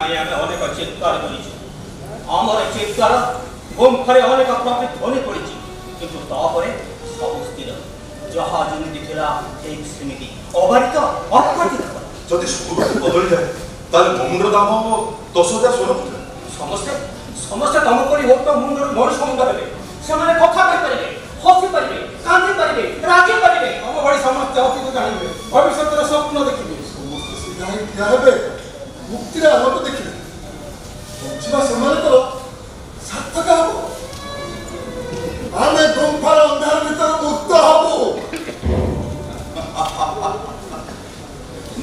अनेक चित्कार आमर चित्कार गुम्फारे अनेक प्रतिध्वनि पड़ी किंतु तापरे सब स्थिर जहाँ जमी थिला ठीक सेमिति अबारित अप्रतित जदि सब बदली जाए ताले मुंडर दाम 10,000 स्वर्ण समस्ते समस्ते तुम पड़ी हो तो मुंडर मनुष्य मुंड हे से माने कथा कहि परिबे हसी परिबे कांदी परिबे रागी परिबे हम बड़ी समस्त अतीत जानिबे भविष्य रो स्वप्न देखिबे समस्त सिधाई क्या हेबे मुक्ति रे हम देखिबे जीवा समान तो सार्थक हबो आमे गुम्फार अंधार भीतर मुक्त हबो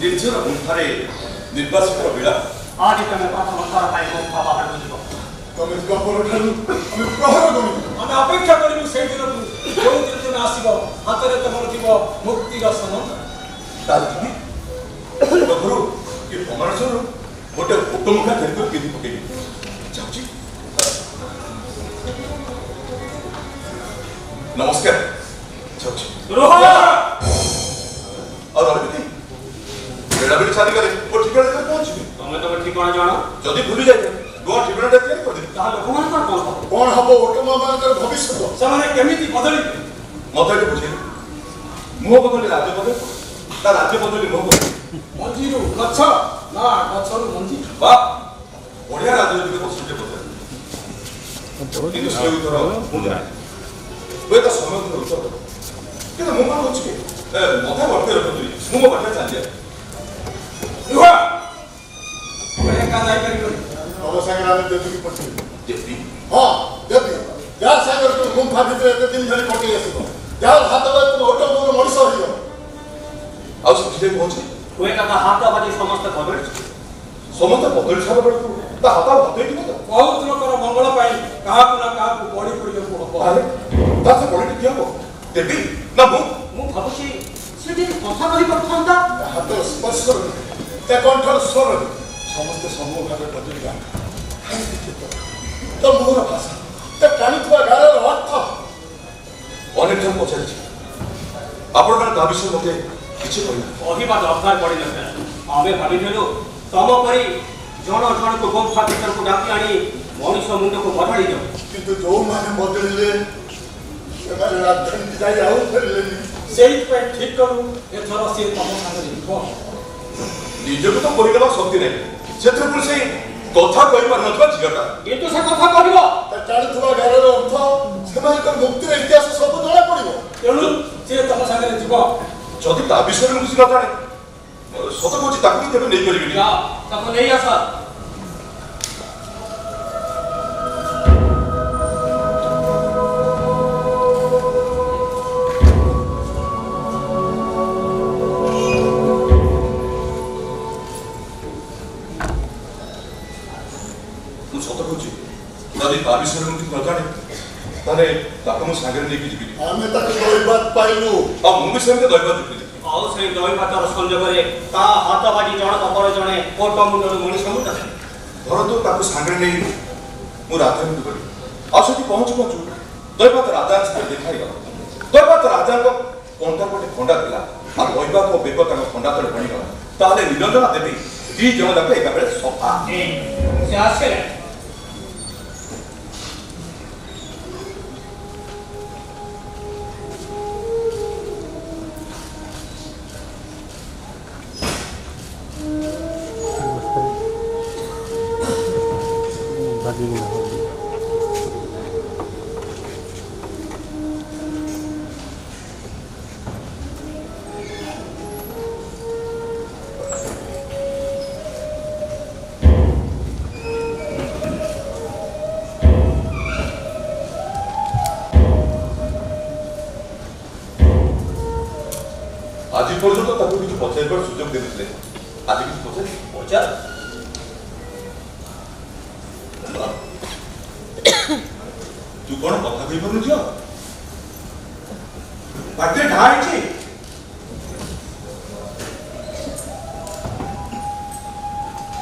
निर्जन गुम्फारे निर्वासित बेला आज तमे प्रथम थर पाई गुम्फा बाहर बुझिबो तमे गपर ठानु हम प्रहर गमी हम अपेक्षा करिबु से दिन जो दिन तुम आसीबो हातरे तमर दिबो मुक्ति रो सनम तालि गफरू के प्रमाण सर गोटे उपमुखा धरको केदी पकेई जाउची नमस्कार जाउची रोहा और अरविंद बेड़ा बेड़ी शादी करे वो ठिकाने तक पहुंची तमे तो ठिकाना जानो जदि भूली जाए गो ठिकाना तैयार कर दे ता लोकमान कोन हबो ओटमा मानकर भविष्य समाने केमिति बदली मत एटे बुझे मुह बदले राज्य बदले ता राज्य बदले मुह बदले मंजीरु गच्छ ना गच्छरु मंजी वाह बढ़िया राजनीतिक प्रश्नटे पचार किंतु से उत्तर मुझे वे तो समय उत्तर किंतु मुह कौन होची मथा वर्ते रखतुई मुह बाटे चल जाए रुहा बड़े का जाई करी तम संगे आमे देवी पछी देवी हां देवी या सागर तो गुम्फा भीतर एते दिन धरि पटि आसीबो यार हाथ में तुम ओटो मोर मଣିଷ होइयो आउ से पहुंची कोई का हाथ बाजी समस्त खबर समस्त बदल छाड़ बड़ ता हाथ बदल कि तो बहुत लोकर मंगल पाई काहाकु ना काहाकु बड़ी पड़ी को हबो ताले ता से बड़ी क्या हो देवी ना मु भाबुची सेठी कथा कहि परथंता हाथ स्पर्श कर ते कंठर स्वर समस्त समूह भागे बदलिया तो मोर भाषा ते कानितवा गारर अर्थ अनेक जन पचारि आपण मन ता विषय मते किछि कहना कहिबा दरकार पड़ी नथला आमे भाबिथेलु तम परी जण जण को गुम्फा भीतर को डाकी आनी मनुष्य मुंड को बधाई दो किंतु जो माने बदलिले सेमाने राजधानी जाई आउ फेरले सेही पे ठीक करू एथरा से तम संगे लिखो निजको तो परिगला शक्ति नहीं सेत्र पुर से कथा कहि पर नथवा झियटा किंतु से कथा कहबो ता कानितवा गारर अर्थ सेमाने मुक्तिर इतिहास सब जणा पड़िबो तेणु से तम संगे जीव जदि ता विषय में कुछ न जाने सत कोची ताकि केबे नहीं करिबि या तको नहीं आसा तू सत कोची जदि ता विषय में कुछ न जाने ताले ताको मु सागर लेके जिबि आमे तक कोई बात पाइलु आ मु विषय में दैवा जुटि आउ से दई भातर संजोगरे ता हाथ बाजी जण कपर जणे कोट मुंडर मनुष्य मुंड धरतु ताको सागर नहीं मु राजधानी को गली आ सेठी पहुंच पहुंचू दैवा राजा से देखाई गला दैवा राजा को कंठा कोटे खंडा दिला आ दैवा को बेको ताको खंडा तले बणी गला ताले निरंजना देवी दी जण जाके एका बेले सफा से आसे आज पर्यंत ताको किछु पचाइबार सुযোগ देथिले आज किछु पचाइ तू कोन कथा कहि परनु छ पाटे ढाई छी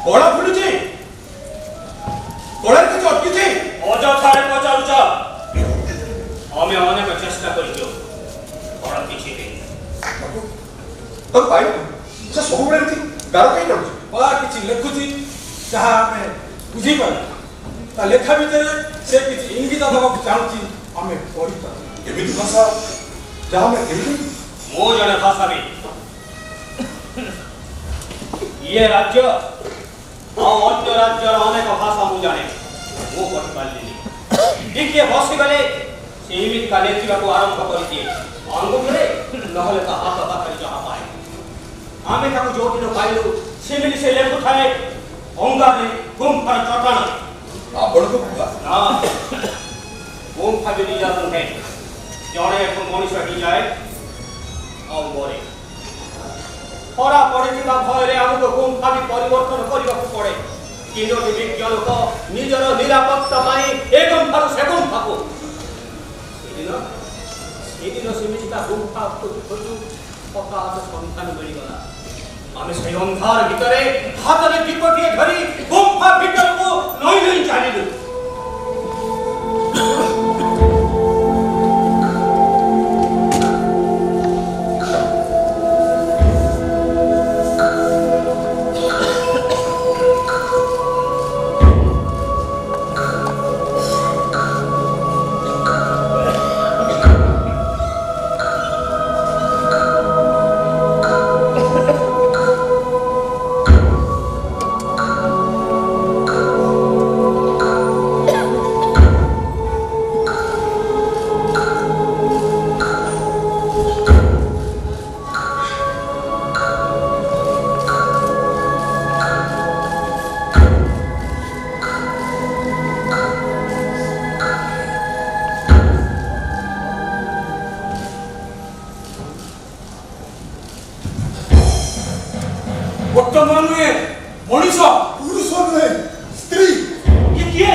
कोड़ा फुली छी कोड़ा के चटकी छी अजथारे पचारु छ हमें अनेक चेष्टा करियो कोड़ा किछि नहीं तो पाई से सब बेले थी गार कहीं करू बा किछि लेखुची ଯାହା ଆମେ ବୁଝିପାରୁ ତା ଲେଖା ଭିତରେ ସେ କିଛି ଇଙ୍ଗିତ ଦେବାକୁ ଚାହୁଁଛି ଆମେ ପଢ଼ିପାରୁ। ଏମିତି ଭାଷା ଯାହା ଆମେ କେମିତି ମୁଁ ଜଣେ ଭାଷାବିତ। ଇଏ ରାଜ୍ୟ ଆଉ ଅନ୍ୟ ରାଜ୍ୟର ଅନେକ ଭାଷା ମୁଁ ଜାଣେ। ମୁଁ ପଢ଼ିପାରିଲିନି। ଟିକିଏ ବସିଗଲେ ସେ ଏମିତିକା ଲେଖିବାକୁ ଆରମ୍ଭ କରିଦିଏ ଆଙ୍ଗୁଠିରେ, ନହେଲେ ତା ହାତ ପାଖରେ ଯାହା ପାଏ। ଆମେ ତାକୁ ଯୋଉଦିନ ପାଇଲୁ ସେମିତି ସେ ଲେଖୁଥାଏ ଅଙ୍ଗାରେ ଗୁମ୍ଫାର ଚଟାଣରେ। ଆପଣଙ୍କ ଗୁମ୍ଫା ନା, ଗୁମ୍ଫା ବି ନିଜର ନୁହେଁ। ଜଣେ ଏକ ମଣିଷ ହେଇଯାଏ ଆଉ ମରେ। ଖରା ପଡ଼ିଥିବା ଭୟରେ ଆମକୁ ଗୁମ୍ଫା ବି ପରିବର୍ତ୍ତନ କରିବାକୁ ପଡ଼େ। ତିନୋଟି ବିଜ୍ଞ ଲୋକ ନିଜର ନିରାପତ୍ତା ପାଇଁ ଏ ଗୁମ୍ଫାରୁ ସେ ଗୁମ୍ଫାକୁ। ସେଦିନ ସେମିତି ତା ଗୁମ୍ଫା ଖୋଜୁ ଖୋଜୁ ହଠାତ୍ ସନ୍ଧାନ ମିଳିଗଲା। ଆମେ ସେଇ ଅନ୍ଧାର ଭିତରେ ହାତରେ ଦୀପଟିଏ ଧରି ଗୁମ୍ଫା ଭିତରକୁ ନଇଁ ନଇଁ ଚାଲିଲୁ। ବର୍ତ୍ତମାନ ନୁହେଁ ମଣିଷ, ପୁରୁଷ ନୁହେଁ ସ୍ତ୍ରୀ ଇଏ କିଏ?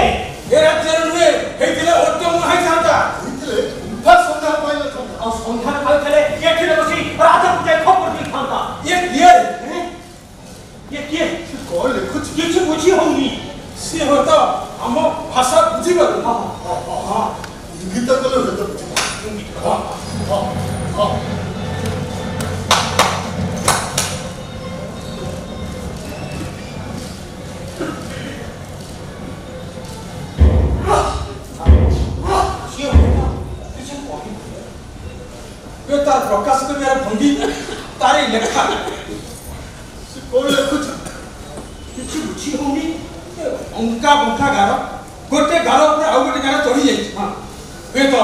ଏ ରାଜ୍ୟରେ ନୁହେଁ ହେଇଥିଲେ ଉତ୍ତମ ହେଇଥାନ୍ତା। ହେଇଥିଲେ ଗୁମ୍ଫା ସନ୍ଧାନ ପାଇନଥାନ୍ତା। ଆଉ ସନ୍ଧାନ ପାଇଥିଲେ ଏଠିରେ ବସି ରାଜାକୁ ଯାଇ ଖବର ଦେଇଥାନ୍ତା। ଇଏ କିଏ? ଇଏ କିଏ? ସେ କଣ ଲେଖୁଛି? କିଛି ବୁଝି ହଉନି। ସିଏ ହୁଏତ ଆମ ଭାଷା ବୁଝିପାରୁ। ଇଙ୍ଗିତ କଲେ ହୁଏତ ବୁଝିବ। ହଁ ହଁ ହଁ ତାର ପ୍ରକାଶ କରିବାର ଭଙ୍ଗୀ, ତାର ଲେଖା। ସେ କଣ ଲେଖୁଛି? କିଛି ବୁଝି ହଉନି। ଅଙ୍କା ବଙ୍କା ଗାର, ଗୋଟେ ଗାର ଉପରେ ଆଉ ଗୋଟେ ଗାର ଚଢି ଯାଇଛି। ହୁଏତ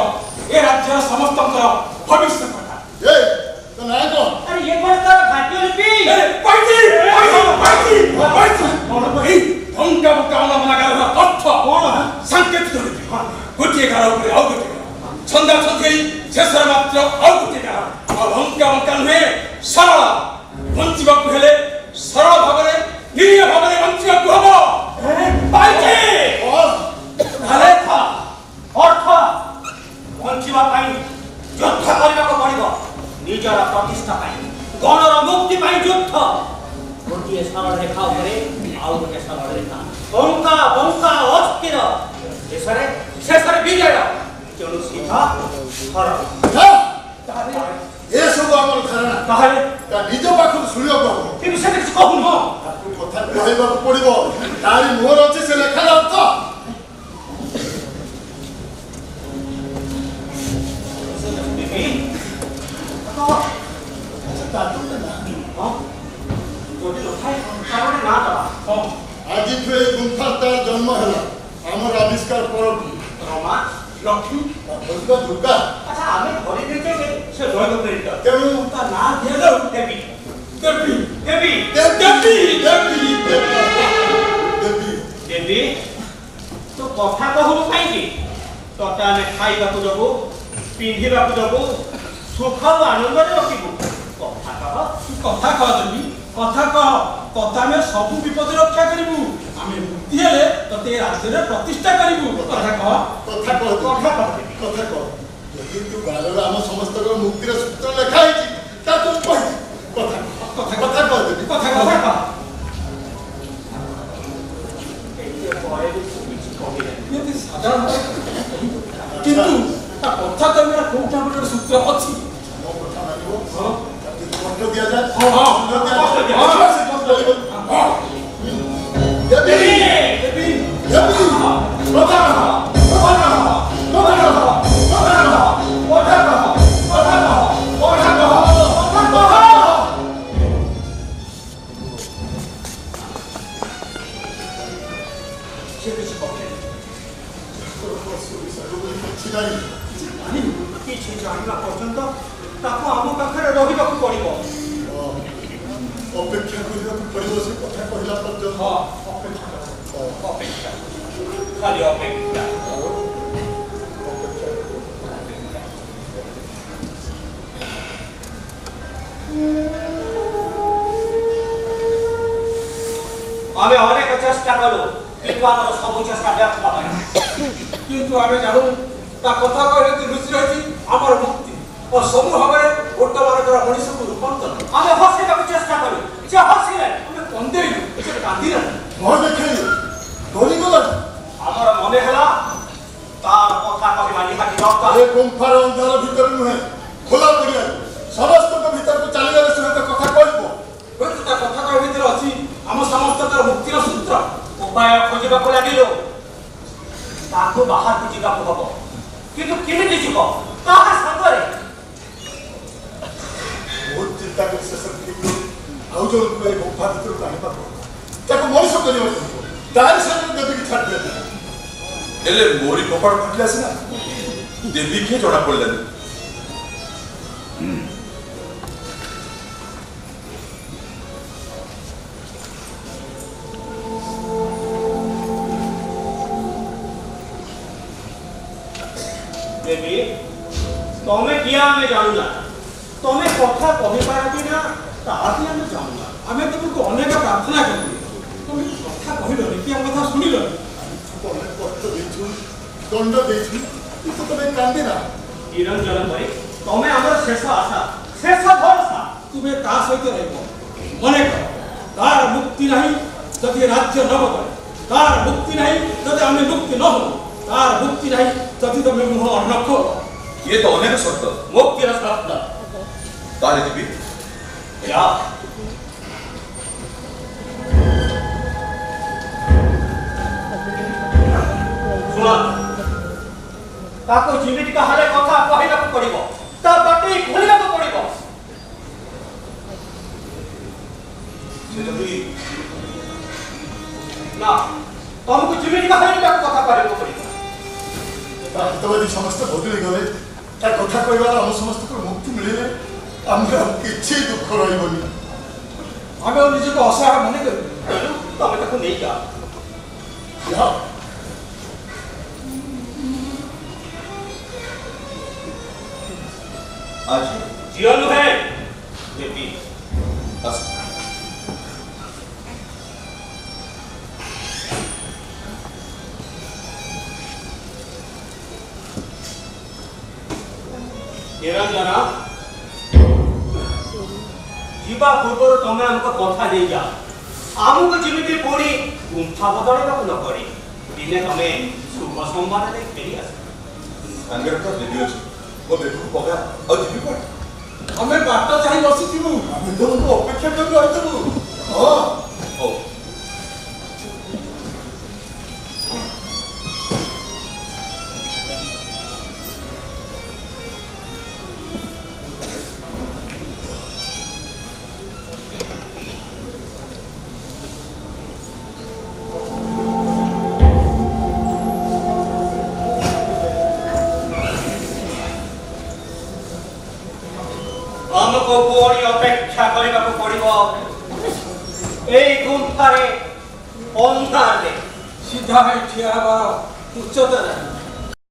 ଏ ରାଜ୍ୟର ସମସ୍ତଙ୍କର ଭବିଷ୍ୟତ କଥା। ଏ ତୋ ନାଁ କଣ? ଆରେ ଇଏ କଣ ତାର ଭାଗ୍ୟଲିପି? ଅଙ୍କା ବଙ୍କା ଅଲମନା ଗାରର ଅର୍ଥ କଣ? ସାଙ୍କେତିକ ଲିପି। ଗୋଟିଏ ଗାର ଉପରେ ଆଉ ଗୋଟିଏ ଗାର, ଛନ୍ଦା ଛନ୍ଦେଇ ଶେଷରେ ମାତ୍ର ଆଉ ଗୋଟିଏ ଗାର। ଆଉ ଅଙ୍କା ବଙ୍କା ନୁହେଁ, ସରଳ। ବଞ୍ଚିବାକୁ ହେଲେ ସରଳ ଭାବରେ, ନିରୀହ ଭାବରେ ବଞ୍ଚିବାକୁ ହବ। ପାଇଛି। ତାହେଲେ ଅର୍ଥ ବଞ୍ଚିବା ପାଇଁ ଯୁଦ୍ଧ କରିବାକୁ ପଡ଼ିବ। ନିଜର ପ୍ରତିଷ୍ଠା ପାଇଁ, ଗଣର ମୁକ୍ତି ପାଇଁ ଯୁଦ୍ଧ। ଗୋଟିଏ ସରଳ ରେଖା ଉପରେ ଆଉ ଗୋଟିଏ ସରଳ ରେଖା, ବଙ୍କା ବଙ୍କା ଅସ୍ଥିର। ଶେଷରେ ବିଜୟ। ତେଣୁ ସିଧା ସରଳ। ଏସବୁ ଆମର ଧାରଣା। ତାହେଲେ ତା ନିଜ ପାଖରୁ ଶୁଣିବାକୁ ହବ। କିନ୍ତୁ ସେ କିଛି କହୁନ। ତାକୁ କଥା କହିବାକୁ ପଡିବ। ତାରି ମୁହଁରେ ଅଛି ସେ ଲେଖାର ଅର୍ଥ। ଆଜିଠୁ ଏ ଗୁମ୍ଫା ତାର ଜନ୍ମ ହେଲା। ଆମର ଆବିଷ୍କାର ପରଠୁ ରମା, ଲକ୍ଷ୍ମୀ, ଦୁର୍ଗା। ଆଚ୍ଛା ଆମେ ଧରି ଦେଇଛେ ସେ ଦୈବ ପ୍ରେରିତ। ତେଣୁ ତା ନାଁ ଦିଆଯାଉ ଦେବୀ। ଦେବୀ। ଦେବୀ ଦେବୀ ଦେବୀ ଦେବୀ ଦେବୀ ତୁ କଥା କହୁନୁ କାହିଁକି? ତତେ ଆମେ ଖାଇବାକୁ ଦେବୁ, ପିନ୍ଧିବାକୁ ଦେବୁ, ସୁଖ ଓ ଆନନ୍ଦରେ ରଖିବୁ। କଥା କହ। କଥା କହ ଦେବୀ, କଥା କହ। ତତେ ଆମେ ସବୁ ବିପଦ ରକ୍ଷା କରିବୁ। ଆମେ ମୁକ୍ତି ହେଲେ ତତେ ଏ ରାଜ୍ୟରେ ପ୍ରତିଷ୍ଠା କରିବୁ। କଥା କହ। କଥା କହ କଥା କହ ଦେବୀ। କଥା କହ। ଯଦି ତୁ ଗାରରେ ଆମ ସମସ୍ତଙ୍କର ମୁକ୍ତିର ସୂତ୍ର ଲେଖା ହେଇଛି ତା ତୁ କହିଛି। କଥା କଥା କଥା କହ ଦେବୀ। କଥା କଥା କହ। କହ। ଏତେ ପରେ ବି ତୁ କିଛି କହିଲେନି। ଏମିତି ସାଧାରଣ କିନ୍ତୁ ତା କଥା କହିବାର କୋଉଟା ଗୋଟେ ସୂତ୍ର ଅଛି। ମୋ କଥା ମାନିବ। ତାକୁ କଷ୍ଟ ଦିଆଯାଏ। ହଁ, କଷ୍ଟ ଦିଆଯାଏ। କଷ୍ଟ ଦିଆଯାଏ। ସେ କଷ୍ଟ ରହିବ। ଦେବୀ କିଛି ଜାଣିବା ପର୍ଯ୍ୟନ୍ତ ତାକୁ ଆମ ପାଖରେ ରହିବାକୁ ପଡ଼ିବ। ଅପେକ୍ଷା କରିବାକୁ ପଡ଼ିବ ସେ କଥା କହିଲା ପର୍ଯ୍ୟନ୍ତ। ଅପେକ୍ଷା ଖାଲି ଅପେକ୍ଷା। ଆମେ ଅନେକ ଚେଷ୍ଟା କଲୁ କିନ୍ତୁ ଆମର ସବୁ ଚେଷ୍ଟା ବ୍ୟର୍ଥ ହେଲା। କିନ୍ତୁ ଆମେ ଜାଣୁ ତା କଥା କହିଲେ ଲୁଚି ରହିଛି ଆମର ମୁକ୍ତି ଓ ସବୁ ଭାବରେ ଗୋଟମାନଙ୍କର ମଣିଷକୁ ରୂପାନ୍ତରଣ। ଆମେ ହସିବାକୁ ଚେଷ୍ଟା କଲୁ, ସେ ହସିଲେ। ଆମେ କନ୍ଦେଇଲୁ, ସେ କାନ୍ଦିଲାନି। ଭୟ ଦେଖେଇଲେ ଡରିଗଲାନି। ଆମର ମନେ ହେଲା ତାର କଥା କହିବା ନିହାତି ଦରକାର। ଏ ଗୁମ୍ଫାର ଅନ୍ଧାର ଭିତରେ ନୁହେଁ, ଖୋଲା ପଡ଼ିଆରେ ସମସ୍ତଙ୍କ ଭିତରକୁ ଚାଲିଗଲେ ସେ କଥା କହିବ। ହୁଏତ ତା କଥା କହିବା ଭିତରେ ଅଛି ଆମ ସମସ୍ତଙ୍କର ମୁକ୍ତିର ସୂତ୍ର। ଉପାୟ ଖୋଜିବାକୁ ଲାଗିଲୁ। ତାକୁ ବାହାରକୁ ଯିବାକୁ ହବ, କିନ୍ତୁ କେମିତି ଯିବ, କାହା ସାଙ୍ଗରେ? ବହୁତ ଚିନ୍ତା କରି ଶେଷରେ ଠିକ୍ କଲୁ ଆଉ ଜଣକୁ ଏ ଗୁମ୍ଫା ଭିତରକୁ ଆଣିବାକୁ ତାକୁ ମଣିଷ କରିବାକୁ ପଡ଼ିବ। ତାରି ସାଙ୍ଗରେ ଦେବୀକି ଛାଡ଼ି ଦିଆଯିବ। ହେଲେ ମୋରି କପାଳ ଫାଟିଲା ସିନା ଦେବୀ କିଏ ଜଣା ପଡ଼ିଲାନି। ଦେବୀ ତମେ କିଏ ଆମେ ଜାଣୁନା, ତମେ କଥା କହିପାର କି ନା ତାହା ବି ଆମେ ଜାଣୁନା। ଆମେ ତୁମକୁ ଅନେକ ପ୍ରାର୍ଥନା କଲୁ, ତମେ କଥା କହିଲନି କି ଆମ କଥା ଶୁଣିଲନି। ଅନେକ କଷ୍ଟ ଦେଇଛୁ, ଦଣ୍ଡ ଦେଇଛୁ, କିନ୍ତୁ ତମେ କାନ୍ଦିନା। ନିରଞ୍ଜନ ପରି ତମେ ଆମର ଶେଷ ଆଶା, ଶେଷ ଭରସା। ତୁମେ ତା ସହିତ ରହିବ। ମନେ କର, ତାର ମୁକ୍ତି ନାହିଁ ଯଦି ରାଜ୍ୟ ନ ବଦଳେ, ତାର ମୁକ୍ତି ନାହିଁ ଯଦି ଆମେ ମୁକ୍ତି ନ ହଉ, ତାର ମୁକ୍ତି ନାହିଁ ଯଦି ତମେ ମୁହଁ ନ ଖୋଲ। ଇଏ ତ ଅନେକ ସର୍ତ୍ତ। ମୁକ୍ତିର ସର୍ତ୍ତ। ତାହେଲେ ଦେବୀ ଯା। ଶୁଣ, ତାକୁ ଯେମିତି କାହାରେ କଥା କହିବାକୁ ପଡ଼ିବ, ତା ବାଟେଇ ଖୋଲିବାକୁ ପଡ଼ିବ। ସେ ଯଦି ନା, ତମକୁ ଯେମିତି କାହାରେ ତାକୁ କଥା କହିବାକୁ ପଡ଼ିବ। ବାସ୍ତବାଦୀ ସମସ୍ତେ ବଦଳି ଗଲେ, ତା କଥା କହିବାର ଆମ ସମସ୍ତଙ୍କର ମୁକ୍ତି ମିଳିଲେ ଆମର କିଛି ଦୁଃଖ ରହିବନି। ଆମେ ନିଜକୁ ଅସହାୟ ମନେ କରିବୁ। ତେଣୁ ତମେ ତାକୁ ନେଇଯାଅ। ଆଜି ଝିଅ ନୁହେଁ ଦେବୀ। ଆସ ନିରଞ୍ଜନ, ଯିବା ପୂର୍ବରୁ ତମେ ଆମକୁ କଥା ଦେଇଯାଅ, ଆମକୁ ଯେମିତି ପୁଣି ଗୁମ୍ଫା ବଦଳେଇବାକୁ ନ ପଡ଼େ। ଦିନେ ତମେ ଶୁଭ ସମ୍ବାଦରେ ଫେରି ଆସ। ସାଙ୍ଗରେ ତ ଦେବୀ ଅଛି, ମୋ ଦେବୀକୁ ପକା ଆଉ ଯିବି କୁଆଡ଼େ? ଆମେ ବାଟ ଚାହିଁ ବସିଥିବୁ। ଆମେ ତମକୁ ଅପେକ୍ଷା କରି ରହିଥିବୁ। ହଁ, ହଉ ଆମକୁ ପୁଣି ଅପେକ୍ଷା କରିବାକୁ ପଡ଼ିବ। ଏଇ ଗୁମ୍ଫାରେ ଅନ୍ଧାରରେ ସିଧା ହେଇ ଠିଆ ହେବାର ଉଚ୍ଚତା ନାହିଁ।